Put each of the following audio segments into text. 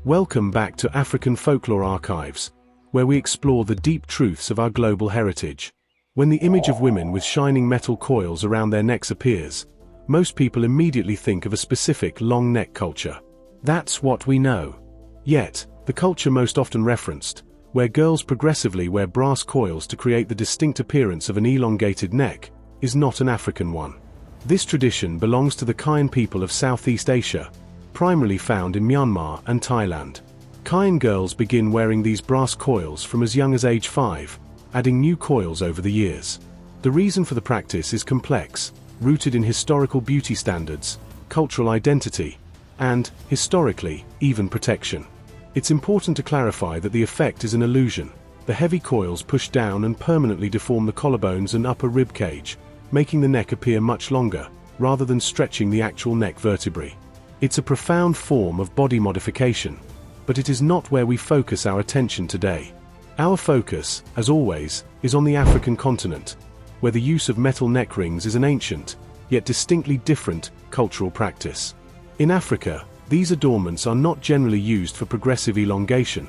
Welcome back to African Folklore Archives, where we explore the deep truths of our global heritage. When the image of women with shining metal coils around their necks appears, most people immediately think of a specific long neck culture. That's what we know. Yet, the culture most often referenced, where girls progressively wear brass coils to create the distinct appearance of an elongated neck, is not an African one. This tradition belongs to the Kayan people of Southeast Asia, primarily found in Myanmar and Thailand. Kayan girls begin wearing these brass coils from as young as age 5, adding new coils over the years. The reason for the practice is complex, rooted in historical beauty standards, cultural identity, and, historically, even protection. It's important to clarify that the effect is an illusion. The heavy coils push down and permanently deform the collarbones and upper rib cage, making the neck appear much longer, rather than stretching the actual neck vertebrae. It's a profound form of body modification, but it is not where we focus our attention today. Our focus, as always, is on the African continent, where the use of metal neck rings is an ancient, yet distinctly different, cultural practice. In Africa, these adornments are not generally used for progressive elongation,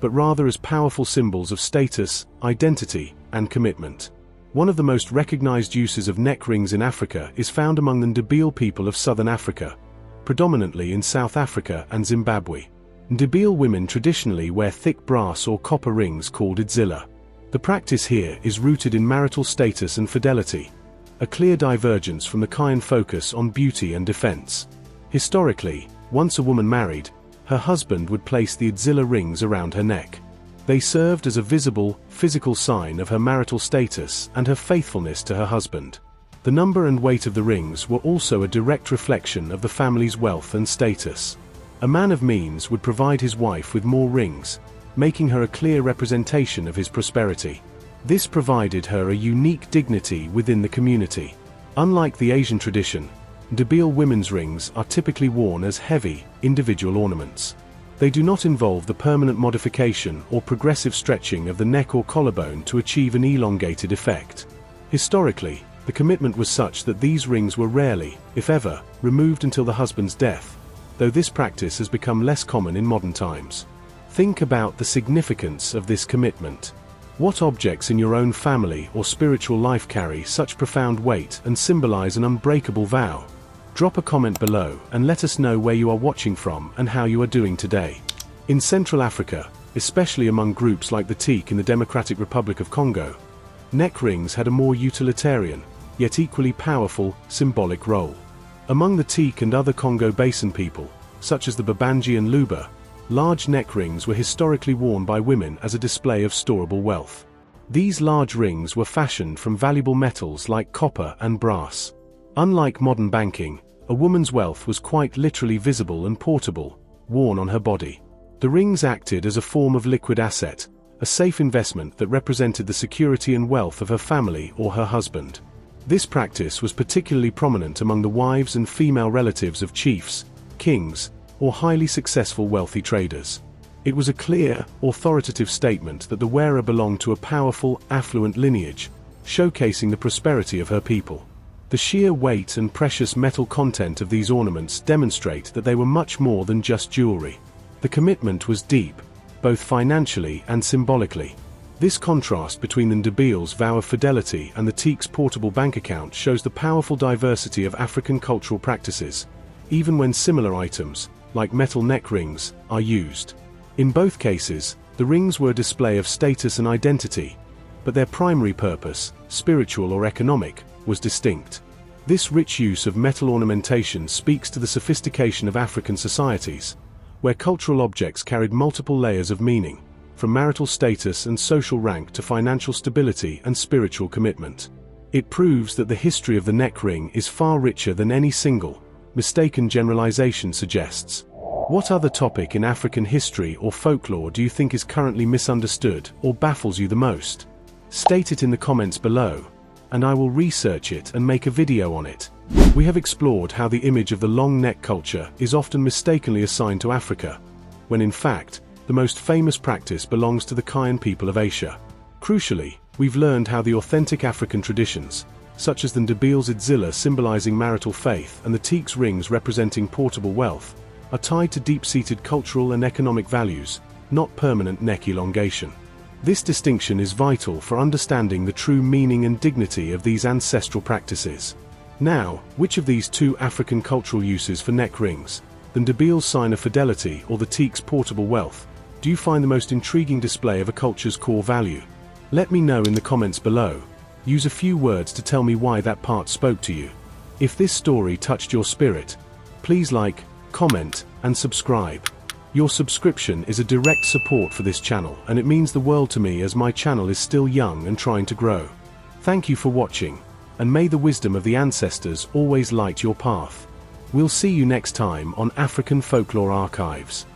but rather as powerful symbols of status, identity, and commitment. One of the most recognized uses of neck rings in Africa is found among the Ndebele people of southern Africa, predominantly in South Africa and Zimbabwe. Ndebele women traditionally wear thick brass or copper rings called Idzila. The practice here is rooted in marital status and fidelity, a clear divergence from the Kayan focus on beauty and defense. Historically, once a woman married, her husband would place the Idzila rings around her neck. They served as a visible, physical sign of her marital status and her faithfulness to her husband. The number and weight of the rings were also a direct reflection of the family's wealth and status. A man of means would provide his wife with more rings, making her a clear representation of his prosperity. This provided her a unique dignity within the community. Unlike the Asian tradition, Ndebele women's rings are typically worn as heavy, individual ornaments. They do not involve the permanent modification or progressive stretching of the neck or collarbone to achieve an elongated effect. Historically, the commitment was such that these rings were rarely, if ever, removed until the husband's death, though this practice has become less common in modern times. Think about the significance of this commitment. What objects in your own family or spiritual life carry such profound weight and symbolize an unbreakable vow? Drop a comment below and let us know where you are watching from and how you are doing today. In Central Africa, especially among groups like the Teke in the Democratic Republic of Congo, neck rings had a more utilitarian, yet equally powerful, symbolic role. Among the Teke and other Congo Basin people, such as the Babanji and Luba, large neck rings were historically worn by women as a display of storable wealth. These large rings were fashioned from valuable metals like copper and brass. Unlike modern banking, a woman's wealth was quite literally visible and portable, worn on her body. The rings acted as a form of liquid asset, a safe investment that represented the security and wealth of her family or her husband. This practice was particularly prominent among the wives and female relatives of chiefs, kings, or highly successful wealthy traders. It was a clear, authoritative statement that the wearer belonged to a powerful, affluent lineage, showcasing the prosperity of her people. The sheer weight and precious metal content of these ornaments demonstrate that they were much more than just jewelry. The commitment was deep, both financially and symbolically. This contrast between the Ndebele's vow of fidelity and the Teke's portable bank account shows the powerful diversity of African cultural practices, even when similar items, like metal neck rings, are used. In both cases, the rings were a display of status and identity, but their primary purpose, spiritual or economic, was distinct. This rich use of metal ornamentation speaks to the sophistication of African societies, where cultural objects carried multiple layers of meaning, from marital status and social rank to financial stability and spiritual commitment. It proves that the history of the neck ring is far richer than any single, mistaken generalization suggests. What other topic in African history or folklore do you think is currently misunderstood or baffles you the most? State it in the comments below, and I will research it and make a video on it. We have explored how the image of the long neck culture is often mistakenly assigned to Africa, when in fact, the most famous practice belongs to the Kayan people of Asia. Crucially, we've learned how the authentic African traditions, such as the Ndebele's Idzila symbolizing marital faith and the Teke's rings representing portable wealth, are tied to deep-seated cultural and economic values, not permanent neck elongation. This distinction is vital for understanding the true meaning and dignity of these ancestral practices. Now, which of these two African cultural uses for neck rings, the Ndebele's sign of fidelity or the Teke's portable wealth, do you find the most intriguing display of a culture's core value? Let me know in the comments below. Use a few words to tell me why that part spoke to you. If this story touched your spirit, please like, comment, and subscribe. Your subscription is a direct support for this channel, and it means the world to me as my channel is still young and trying to grow. Thank you for watching, and may the wisdom of the ancestors always light your path. We'll see you next time on African Folklore Archives.